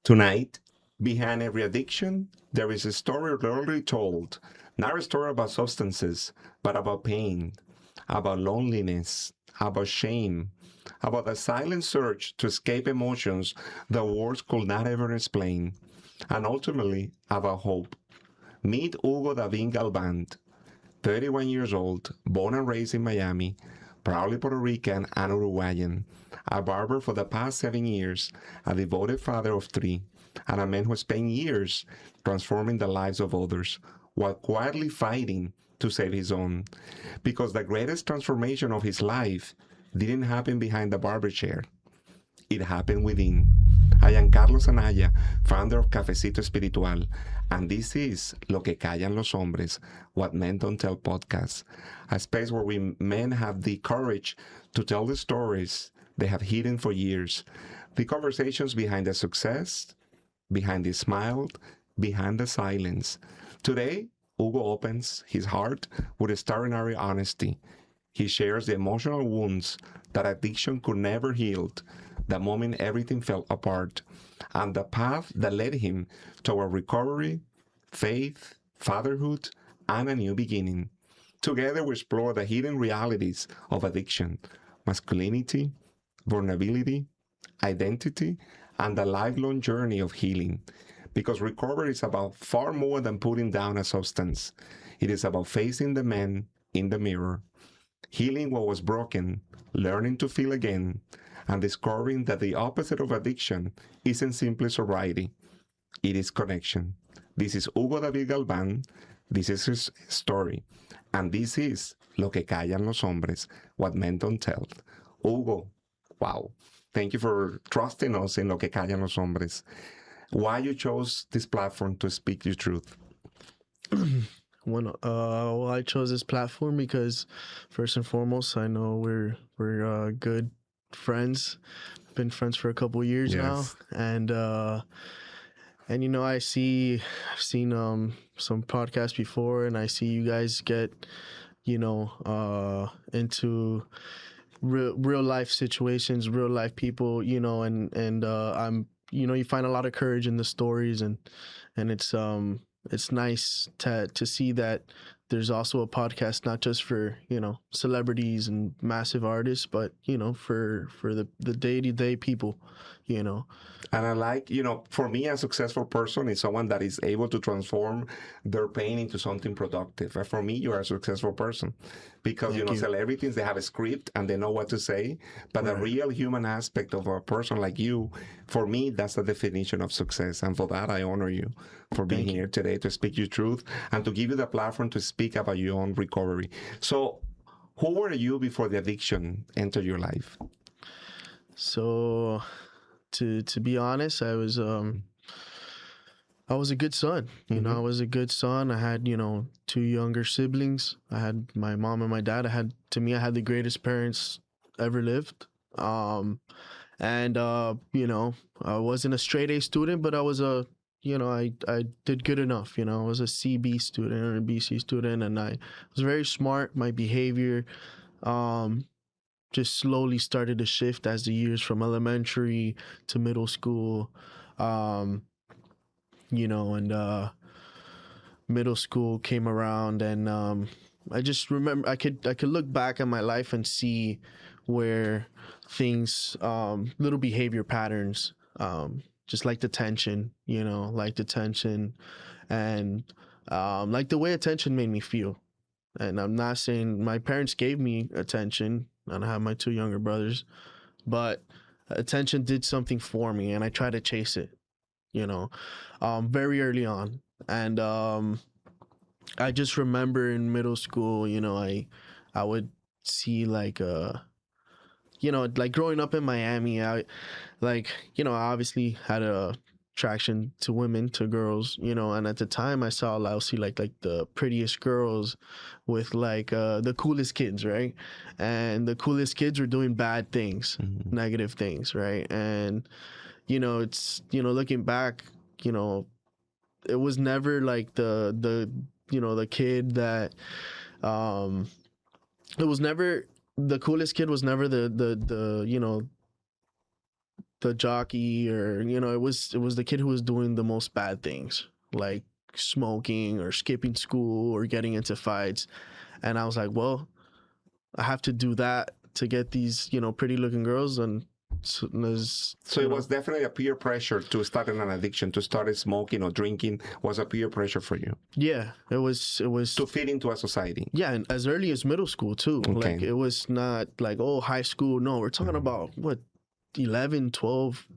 Tonight, behind every addiction, there is a story rarely told. Not a story about substances, but about pain, about loneliness, about shame, about a silent search to escape emotions that words could not ever explain, and ultimately about hope. Meet Hugo David Galván, 31 years old, born and raised in Miami, proudly Puerto Rican and Uruguayan, a barber for the past 7 years, a devoted father of three, and a man who spent years transforming the lives of others while quietly fighting to save his own. Because the greatest transformation of his life didn't happen behind the barber chair, it happened within. I am Carlos Anaya, founder of Cafecito Espiritual, and this is Lo Que Callan los Hombres, What Men Don't Tell podcast, a space where we men have the courage to tell the stories they have hidden for years, the conversations behind the success, behind the smile, behind the silence. Today, Hugo opens his heart with extraordinary honesty. He shares the emotional wounds that addiction could never heal, the moment everything fell apart, and the path that led him toward recovery, faith, fatherhood, and a new beginning. Together, we explore the hidden realities of addiction, masculinity, vulnerability, identity, and the lifelong journey of healing. Because recovery is about far more than putting down a substance. It is about facing the man in the mirror, healing what was broken, learning to feel again, and discovering that the opposite of addiction isn't simply sobriety, it is connection. This is Hugo David Galván, this is his story, and this is Lo Que Callan los Hombres, What Men Don't Tell. Hugo, wow, thank you for trusting us in Lo Que Callan los Hombres. Why you chose this platform to speak your truth? Well, I chose this platform because, first and foremost, I know we're good friends. Been friends for a couple years now, Yes. and you know, I've seen some podcasts before, and I see you guys get into real life situations, real life people, and I'm you find a lot of courage in the stories, and it's nice to see that there's also a podcast not just for celebrities and massive artists, but for the day-to-day people, you know. And I like, for me, a successful person is someone that is able to transform their pain into something productive. And for me, you are a successful person because, Thank you. celebrities, they have a script and they know what to say. But the Right. real human aspect of a person like you, for me, that's the definition of success. And for that, I honor you for being Thank you. here today to speak your truth and to give you the platform to speak about your own recovery. So, who were you before the addiction entered your life? So to be honest, I was a good son. I was a good son. I had, two younger siblings. I had my mom and my dad. I had the greatest parents ever lived. And I wasn't a straight A student, but I was I did good enough. I was a CB student or a BC student, and I was very smart. My behavior just slowly started to shift as the years from elementary to middle school. And middle school came around, and I just remember I could look back at my life and see where things, little behavior patterns, just like the tension, and like the way attention made me feel. And I'm not saying my parents gave me attention, and I have my two younger brothers, but attention did something for me, and I tried to chase it, very early on. And I just remember in middle school, I would see like like growing up in Miami, I obviously had a attraction to women, to girls, and at the time I'll see like the prettiest girls with like the coolest kids, right? And the coolest kids were doing bad things, negative things, right? And it's looking back, it was never like the kid that it was never the coolest kid was never the the jockey, or it was the kid who was doing the most bad things, like smoking or skipping school or getting into fights. And I was like, well, I have to do that to get these pretty looking girls. And so it was definitely a peer pressure to start an addiction, to start smoking or drinking was a peer pressure for you. Yeah, it was To fit into a society. Yeah, and as early as middle school too. Okay. Like, it was not like, oh, high school. No, we're talking about what, 11, 12,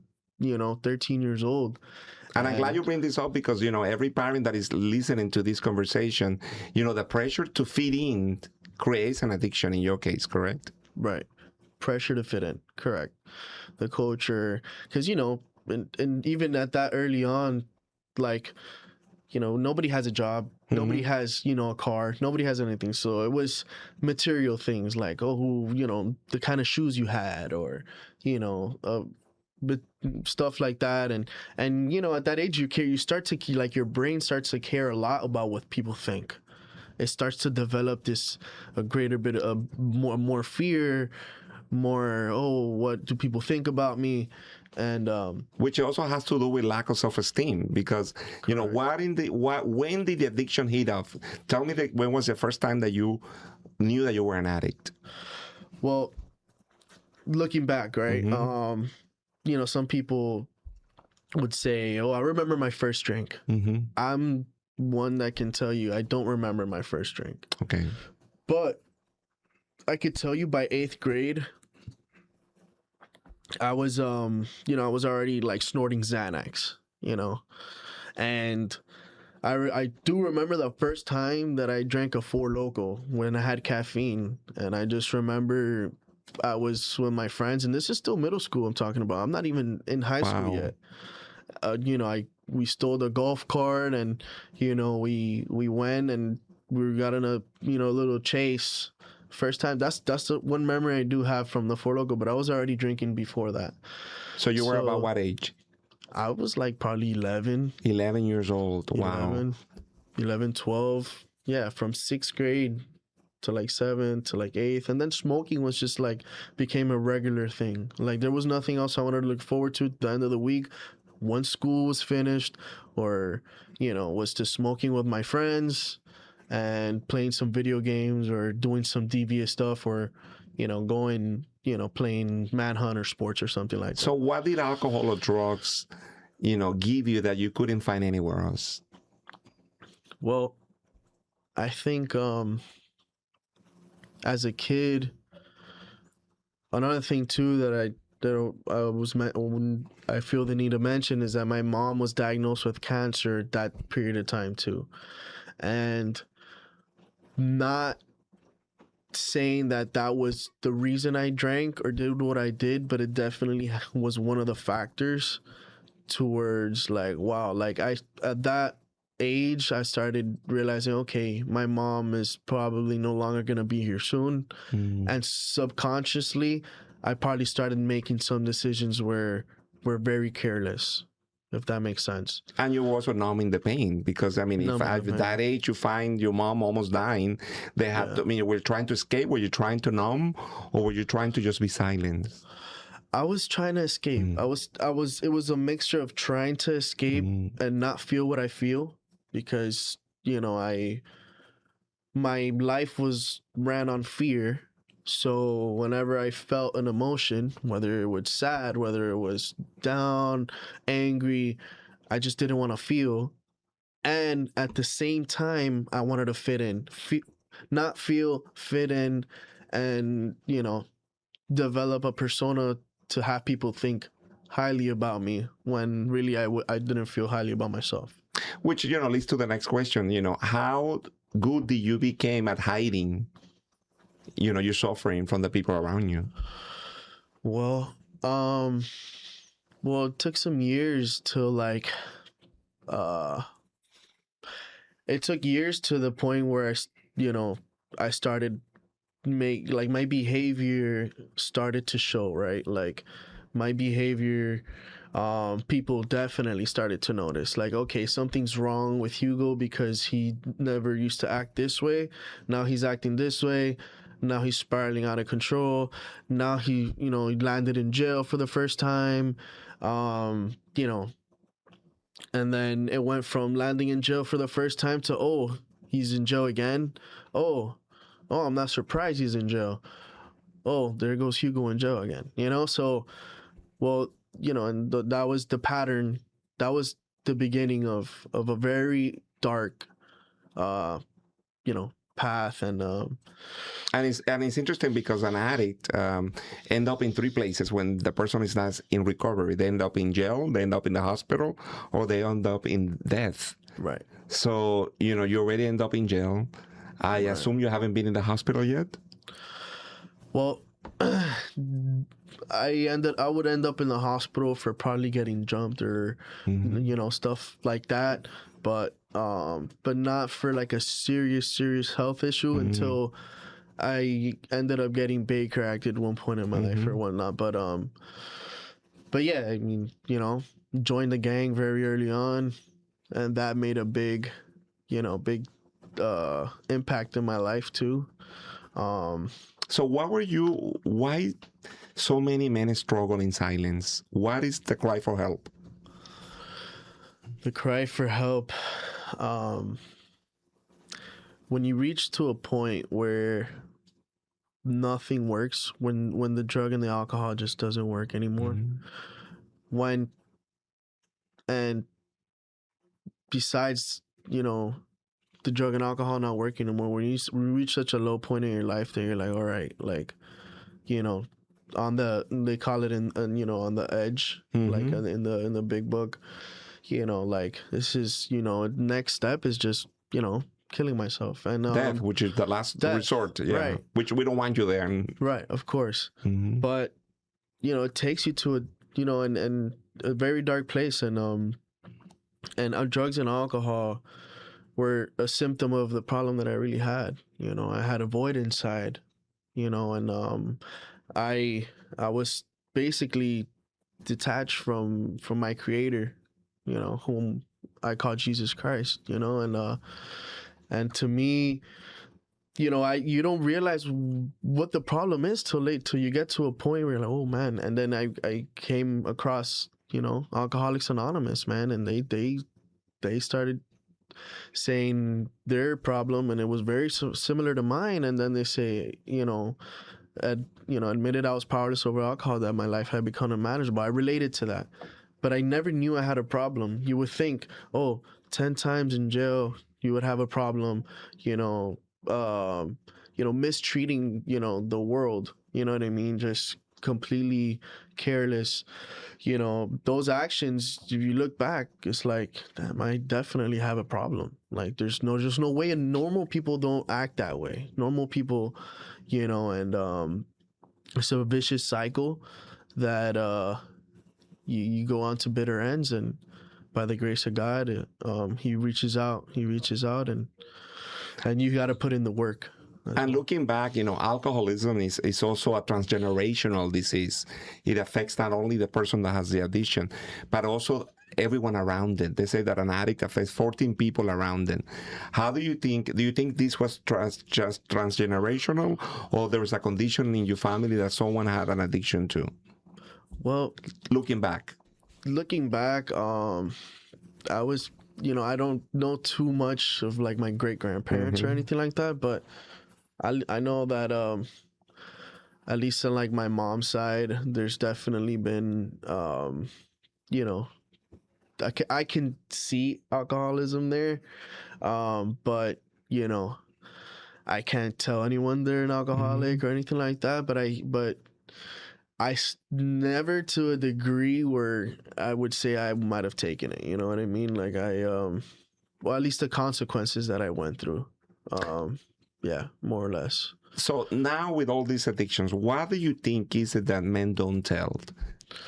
13 years old. And I'm glad you bring this up because, every parent that is listening to this conversation, the pressure to fit in creates an addiction in your case, correct? Right. Pressure to fit in. Correct. The culture. Because, and even at that early on, like, nobody has a job. Mm-hmm. Nobody has, a car. Nobody has anything. So it was material things like, oh, the kind of shoes you had, or, but stuff like that. And at that age, you start to, like, your brain starts to care a lot about what people think. It starts to develop a greater bit of more fear, more, oh, what do people think about me? And which also has to do with lack of self-esteem, because when did the addiction hit off? Tell me when was the first time that you knew that you were an addict? Well, looking back, right? Mm-hmm. Some people would say, oh, I remember my first drink. Mm-hmm. I'm one that can tell you I don't remember my first drink. Okay. But I could tell you by 8th grade, I was I was already like snorting Xanax, and I do remember the first time that I drank a Four Loko when I had caffeine. And I just remember I was with my friends, and this is still middle school I'm talking about. I'm not even in high school yet. We stole the golf cart, and we went and we got in a little chase. First time. That's the one memory I do have from the Four Loko, but I was already drinking before that. So you were about what age? I was like probably 11. 11 years old. Wow. 11, 12. Yeah, from 6th grade to like 7th to like 8th. And then smoking was just like became a regular thing. Like, there was nothing else I wanted to look forward to at the end of the week. Once school was finished, or, was to smoking with my friends and playing some video games, or doing some devious stuff, or, going, playing Manhunt or sports or something like that. So what did alcohol or drugs, give you that you couldn't find anywhere else? Well, I think as a kid, another thing too that I feel the need to mention is that my mom was diagnosed with cancer that period of time too. And not saying that was the reason I drank or did what I did, but it definitely was one of the factors towards, like, wow, like, at that age I started realizing, okay, my mom is probably no longer gonna be here soon. And subconsciously I probably started making some decisions where we're very careless, if that makes sense. And you're also numbing the pain, because, if at that age you find your mom almost dying, they have to, were you trying to escape? Were you trying to numb? Or were you trying to just be silent? I was trying to escape. It was a mixture of trying to escape and not feel what I feel, because, my life ran on fear. So whenever I felt an emotion, whether it was sad, whether it was down, angry, I just didn't want to feel. And at the same time, I wanted to fit in, not feel, fit in, and, develop a persona to have people think highly about me, when really I didn't feel highly about myself. Which, leads to the next question. How good did you became at hiding you're suffering from the people around you? Well, it took some years to, like, it took years to the point where I started my behavior started to show, right? Like, my behavior, people definitely started to notice, like, okay, something's wrong with Hugo, because he never used to act this way. Now he's acting this way. Now he's spiraling out of control. Now he landed in jail for the first time. You know, and then it went from landing in jail for the first time to, oh, he's in jail again. Oh, I'm not surprised he's in jail. Oh, there goes Hugo in jail again. So, well, and that was the pattern. That was the beginning of a very dark, path. And it's interesting because an addict end up in three places when the person is not in recovery. They end up in jail, they end up in the hospital, or they end up in death. Right. So you already end up in jail. I assume you haven't been in the hospital yet. Well, I would end up in the hospital for probably getting jumped or stuff like that, but not for like a serious health issue until I ended up getting Baker Act at one point in my life or whatnot. But yeah, I mean, joined the gang very early on, and that made a big impact in my life too. So why so many men struggle in silence? What is the cry for help? The cry for help, when you reach to a point where nothing works, when the drug and the alcohol just doesn't work anymore, and besides, the drug and alcohol not working anymore, when you reach such a low point in your life that you're like, all right, like, they call it on the edge, like in the big book, like this is, next step is just, killing myself. And death, which is the last resort, right? Which we don't want you there. Right, of course. But it takes you to and a very dark place, and drugs and alcohol were a symptom of the problem that I really had. I had a void inside, and I was basically detached from my creator, whom I call Jesus Christ, and to me, you don't realize what the problem is till you get to a point where you're like, oh man. And then I came across, Alcoholics Anonymous, man, and they started saying their problem, and it was very similar to mine. And then they say, admitted I was powerless over alcohol, that my life had become unmanageable. I related to that, but I never knew I had a problem. You would think, 10 times in jail, you would have a problem, mistreating, the world, you know what I mean? Just completely careless, those actions, if you look back, it's like, damn, I definitely have a problem. Like there's no way, and normal people don't act that way. Normal people, and it's a vicious cycle that you go on to bitter ends, and by the grace of God, he reaches out, and you got to put in the work. And looking back, alcoholism is also a transgenerational disease. It affects not only the person that has the addiction, but also everyone around it. They say that an addict affects 14 people around them. Do you think this was just transgenerational, or there was a condition in your family that someone had an addiction to? Well, looking back, I was, I don't know too much of like my great grandparents or anything like that, but I know that at least on like my mom's side, there's definitely been I can see alcoholism there, but I can't tell anyone they're an alcoholic or anything like that. But I never to a degree where I would say I might have taken it. You know what I mean? Like well, at least the consequences that I went through. Yeah, more or less. So now with all these addictions, what do you think is it that men don't tell?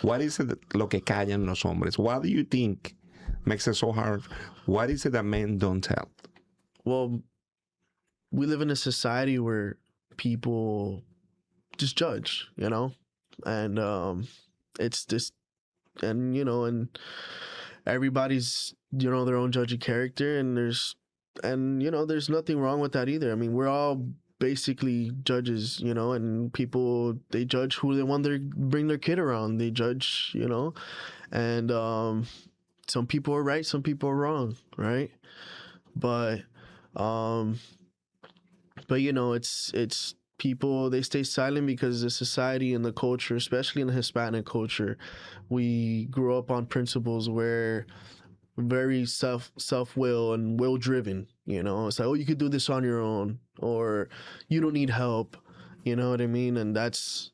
What is it, lo que callan los hombres? What do you think makes it so hard? What is it that men don't tell? Well, we live in a society where people just judge, and it's this, and and everybody's their own judgy character, and there's nothing wrong with that either. I mean, we're all basically judges, you know, and people, they judge who they want to bring their kid around. They judge, you know, and some people are right, some people are wrong, right? But um but you know, it's people, they stay silent because the society and the culture, especially in the Hispanic culture, we grew up on principles where very self will and will driven. You know, it's like, oh, you could do this on your own, or you don't need help. You know what I mean? And that's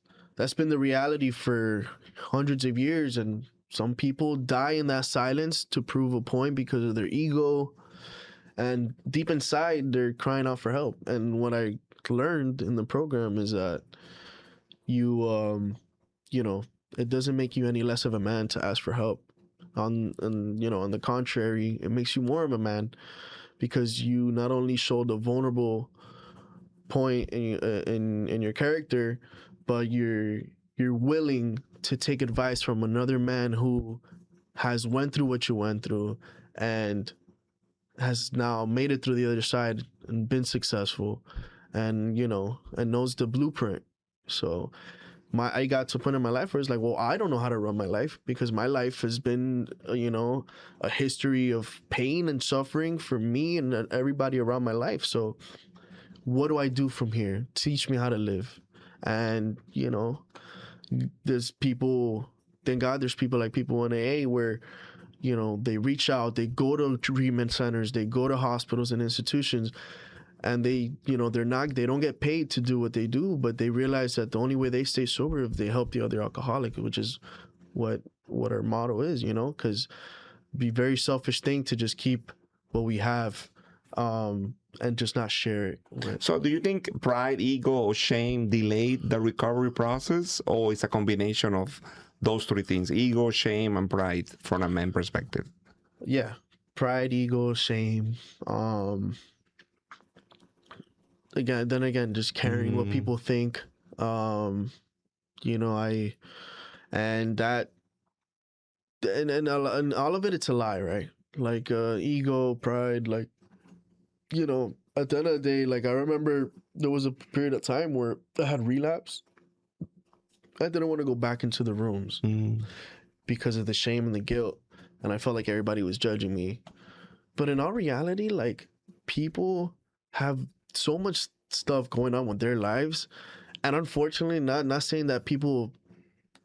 been the reality for hundreds of years. And some people die in that silence to prove a point because of their ego, and deep inside they're crying out for help. And what I learned in the program is that you know, it doesn't make you any less of a man to ask for help. And you know, on the contrary, it makes you more of a man, because you not only show the vulnerable point in your character, but you're willing to take advice from another man who has went through what you went through and has now made it through the other side and been successful, and you know, and knows the blueprint. So I got to a point in my life where it's like, well, I don't know how to run my life, because my life has been, you know, a history of pain and suffering for me and everybody around my life. So what do I do from here? Teach me how to live. And, you know, there's people, thank God there's people like people in AA where, you know, they reach out, they go to treatment centers, they go to hospitals and institutions, and they, you know, they don't get paid to do what they do, but they realize that the only way they stay sober is if they help the other alcoholic, which is what our motto is, you know, because be very selfish thing to just keep what we have, and just not share it with. So do you think pride, ego, or shame delayed the recovery process, or it's a combination of those three things, ego, shame, and pride, from a man perspective? Yeah, pride, ego, shame. Again, just caring what people think. You know, and that, and all of it, it's a lie, right? Like ego, pride, like, you know, at the end of the day, like, I remember there was a period of time where I had relapse. I didn't want to go back into the rooms because of the shame and the guilt, and I felt like everybody was judging me. But in all reality, like, people have so much stuff going on with their lives, and unfortunately, not saying that people,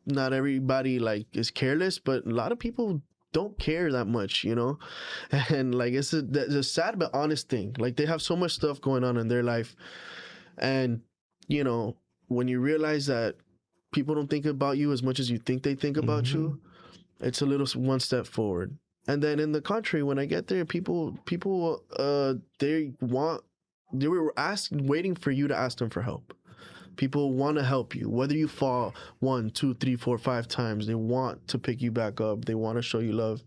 not everybody like is careless, but a lot of people don't care that much, you know. And like, it's a sad but honest thing. Like, they have so much stuff going on in their life, and you know, when you realize that people don't think about you as much as you think they think about you, it's a little one step forward. And then in the country, when I get there, people they were waiting for you to ask them for help. People want to help you, whether you fall 1, 2, 3, 4, 5 times. They want to pick you back up. They want to show you love.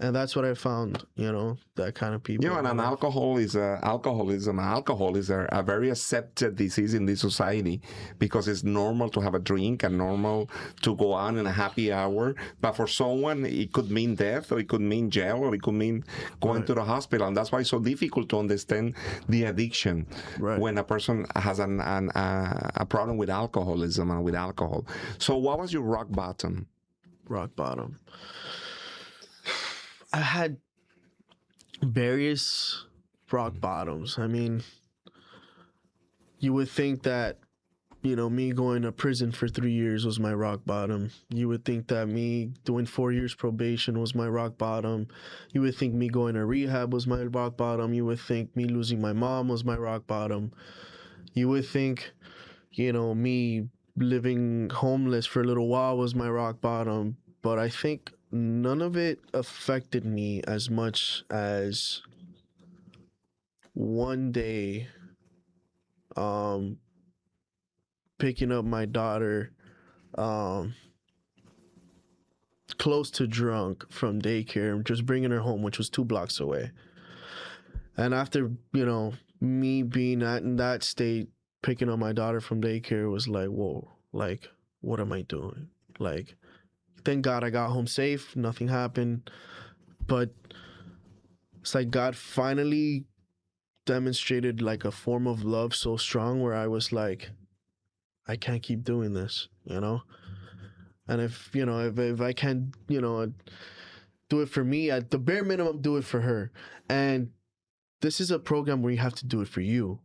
And that's what I found, you know, that kind of people. Yeah, and alcoholism is a very accepted disease in this society, because it's normal to have a drink and normal to go on in a happy hour. But for someone, it could mean death, or it could mean jail, or it could mean going to the hospital. And that's why it's so difficult to understand the addiction when a person has a problem with alcoholism and with alcohol. So what was your rock bottom? Rock bottom. I had various rock bottoms. I mean, you would think that, you know, me going to prison for 3 years was my rock bottom. You would think that me doing 4 years probation was my rock bottom. You would think me going to rehab was my rock bottom. You would think me losing my mom was my rock bottom. You would think, you know, me living homeless for a little while was my rock bottom. But I think none of it affected me as much as one day picking up my daughter close to drunk from daycare and just bringing her home, which was 2 blocks away. And after, you know, me being in that state, picking up my daughter from daycare was like, whoa, like, what am I doing? Like, thank God I got home safe. Nothing happened. But it's like God finally demonstrated like a form of love so strong where I was like, I can't keep doing this, you know? And if I can't, do it for me, at the bare minimum, do it for her. And this is a program where you have to do it for you.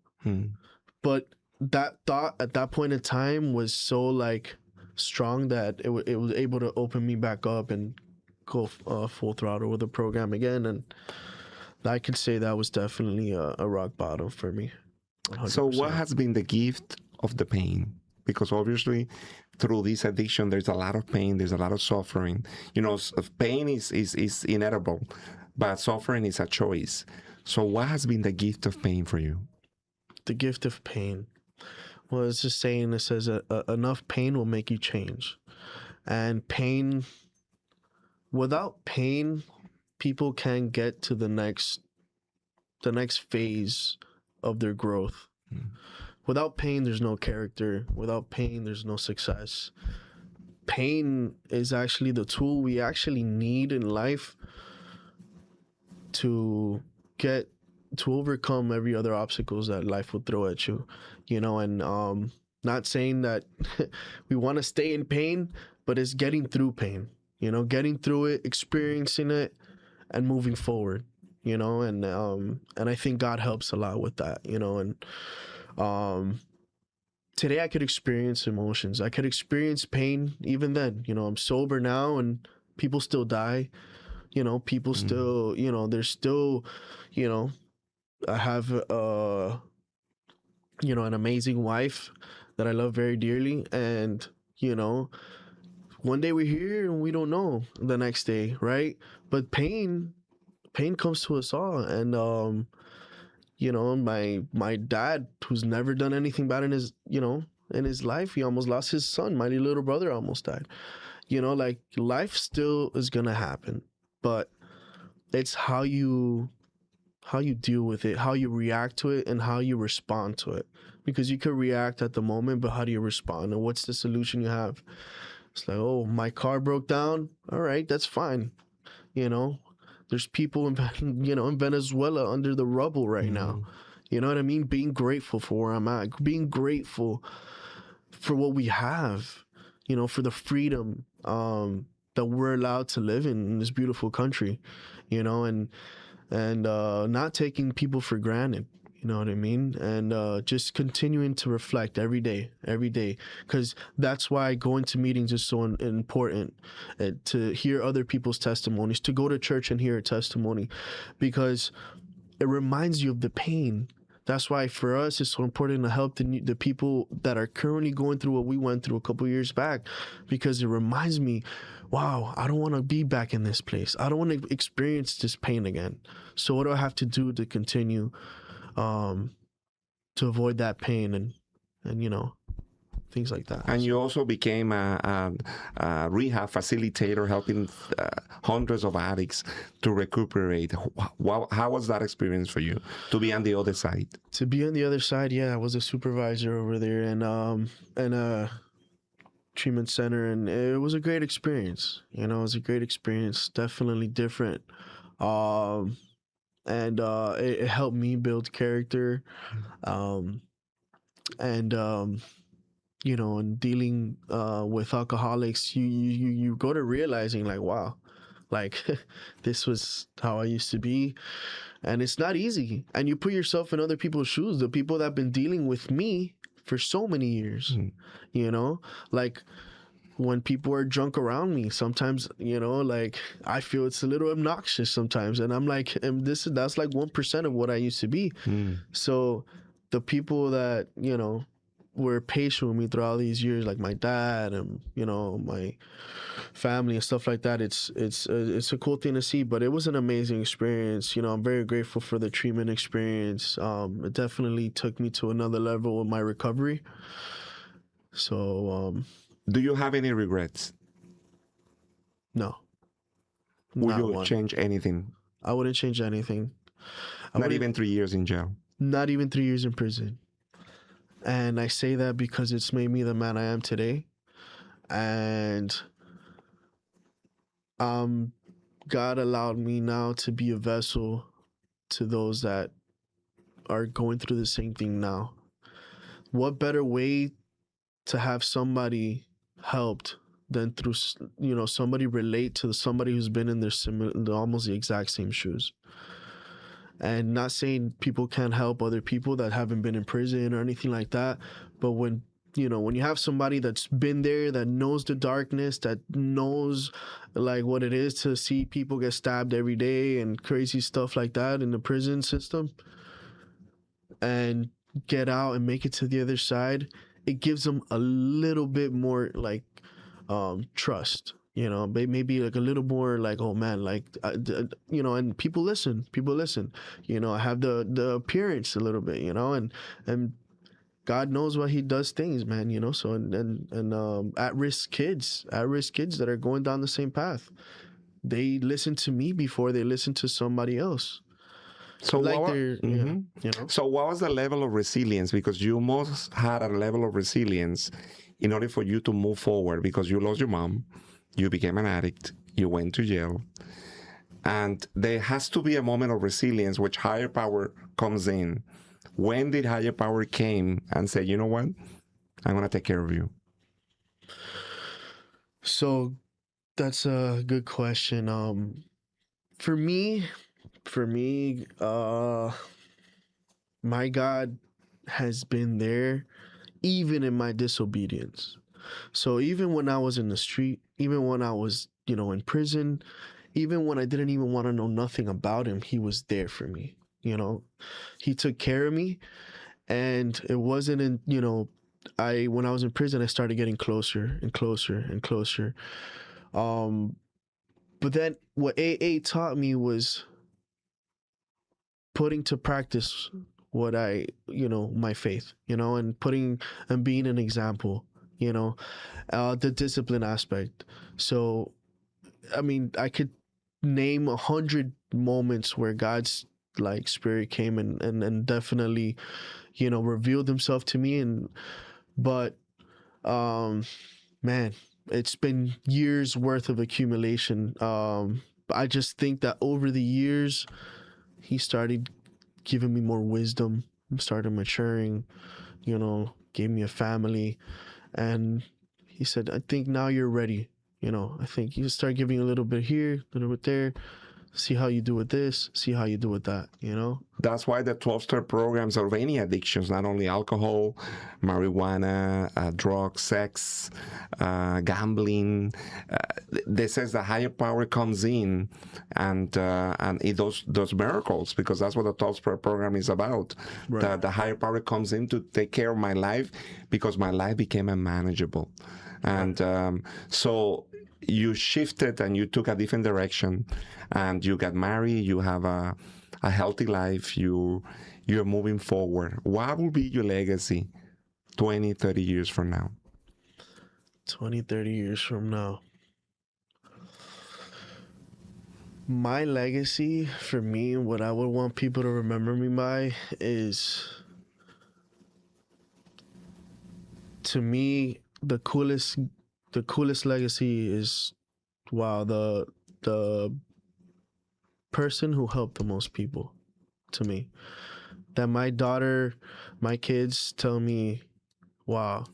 But that thought at that point in time was so like strong that it was able to open me back up and go full throttle with the program again. And I can say that was definitely a rock bottom for me. 100%. So what has been the gift of the pain? Because obviously through this addiction, there's a lot of pain, there's a lot of suffering. Pain is inevitable, but suffering is a choice. So what has been the gift of pain for you? The gift of pain. Well, it's just saying that says enough pain will make you change. And pain, without pain, people can't get to the next phase of their growth. Without pain, there's no character. Without pain, there's no success. Pain is actually the tool we actually need in life to overcome every other obstacles that life will throw at you, and not saying that we want to stay in pain, but it's getting through pain, getting through it, experiencing it, and moving forward, and I think God helps a lot with that, and today I could experience emotions. I could experience pain even then. I'm sober now and people still die. People still, there's still, I have, an amazing wife that I love very dearly. And, one day we're here and we don't know the next day, right? But pain comes to us all. And, my dad, who's never done anything bad in his life, he almost lost his son. My little brother almost died. Like life still is gonna happen, but it's how you deal with it, how you react to it, and how you respond to it. Because you could react at the moment, but how do you respond? And what's the solution you have? It's like, oh, my car broke down. All right, that's fine. There's people in Venezuela under the rubble right now. You know what I mean? Being grateful for where I'm at, being grateful for what we have, for the freedom that we're allowed to live in this beautiful country, and not taking people for granted. You know what I mean? And just continuing to reflect every day, because that's why going to meetings is so important, to hear other people's testimonies, to go to church and hear a testimony, because it reminds you of the pain. That's why for us, it's so important to help the people that are currently going through what we went through a couple of years back, because it reminds me, wow, I don't want to be back in this place. I don't want to experience this pain again. So what do I have to do to continue to avoid that pain and things like that. And you also became a rehab facilitator, helping hundreds of addicts to recuperate. How was that experience for you, to be on the other side? To be on the other side, yeah, I was a supervisor over there and a treatment center, and it was a great experience. It was a great experience, definitely different. And it helped me build character, and and dealing with alcoholics, you go to realizing like, wow, like this was how I used to be, and it's not easy. And you put yourself in other people's shoes, the people that have been dealing with me for so many years, like when people are drunk around me, sometimes, like I feel it's a little obnoxious sometimes. And I'm like, that's like 1% of what I used to be. So the people that, were patient with me throughout these years, like my dad and, my family and stuff like that, it's a cool thing to see. But it was an amazing experience. I'm very grateful for the treatment experience. It definitely took me to another level with my recovery. So, do you have any regrets? No. Would you change anything? I wouldn't change anything. Not even 3 years in jail? Not even 3 years in prison. And I say that because it's made me the man I am today. And God allowed me now to be a vessel to those that are going through the same thing now. What better way to have somebody helped than through, somebody relate to somebody who's been in their almost the exact same shoes. And not saying people can't help other people that haven't been in prison or anything like that, but when you have somebody that's been there, that knows the darkness, that knows like what it is to see people get stabbed every day and crazy stuff like that in the prison system, and get out and make it to the other side, it gives them a little bit more like trust, maybe like a little more like, oh man, like and people listen, I have the appearance a little bit, and God knows why he does things, man, so and at-risk kids that are going down the same path, they listen to me before they listen to somebody else. So like what, they're So what was the level of resilience? Because you must had a level of resilience in order for you to move forward, because you lost your mom, you became an addict, you went to jail, and there has to be a moment of resilience which higher power comes in. When did higher power came and say, you know what, I'm going to take care of you? So that's a good question. For me, my God has been there even in my disobedience. So even when I was in the street, even when I was, in prison, even when I didn't even want to know nothing about him, he was there for me. He took care of me, and it wasn't in, when I was in prison, I started getting closer and closer and closer. But then what AA taught me was putting to practice what my faith, and being an example, the discipline aspect. So, I mean, I could name 100 moments where God's like spirit came and definitely, revealed himself to me. But man, it's been years worth of accumulation. I just think that over the years, he started giving me more wisdom, started maturing, gave me a family. And he said, I think now you're ready. I think you start giving a little bit here, a little bit there. See how you do with this, see how you do with that, That's why the 12-step programs of any addictions, not only alcohol, marijuana, drugs, sex, gambling, this says the higher power comes in and it does miracles, because that's what the 12-step program is about. Right. The higher power comes in to take care of my life, because my life became unmanageable. And so you shifted and you took a different direction, and you got married, you have a healthy life, you're moving forward. What will be your legacy 20, 30 years from now? 20, 30 years from now. My legacy, for me, what I would want people to remember me by is, to me, the coolest legacy is, wow, the person who helped the most people, to me. That my daughter, my kids tell me, wow,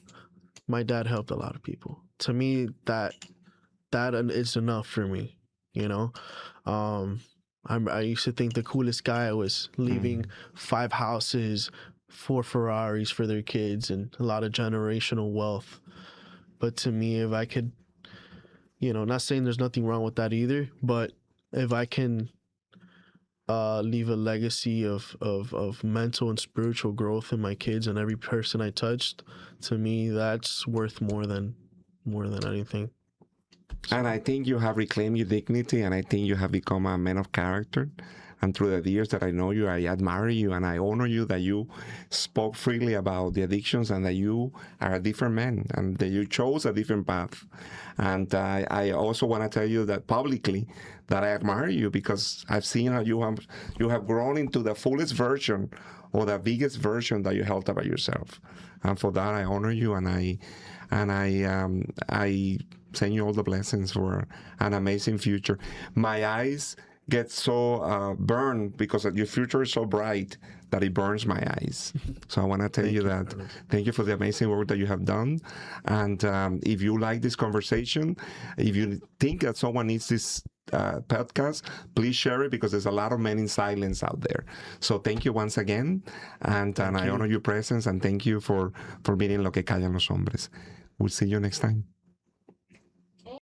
my dad helped a lot of people. To me, that is enough for me, I used to think the coolest guy was leaving 5 houses, 4 Ferraris for their kids, and a lot of generational wealth. But to me, if I could, not saying there's nothing wrong with that either, but if I can leave a legacy of mental and spiritual growth in my kids and every person I touched, to me, that's worth more than anything. And I think you have reclaimed your dignity, and I think you have become a man of character. And through the years that I know you, I admire you and I honor you that you spoke freely about the addictions, and that you are a different man, and that you chose a different path. And I also want to tell you that publicly, that I admire you, because I've seen how you have grown into the fullest version, or the biggest version that you held about yourself. And for that, I honor you, and I send you all the blessings for an amazing future. My eyes get so burned because your future is so bright that it burns my eyes. So I want to tell you that thank you for the amazing work that you have done. And if you like this conversation, if you think that someone needs this podcast, please share it, because there's a lot of men in silence out there. So thank you once again. And I honor your presence, and thank you for being in Lo Que Callan los Hombres. We'll see you next time.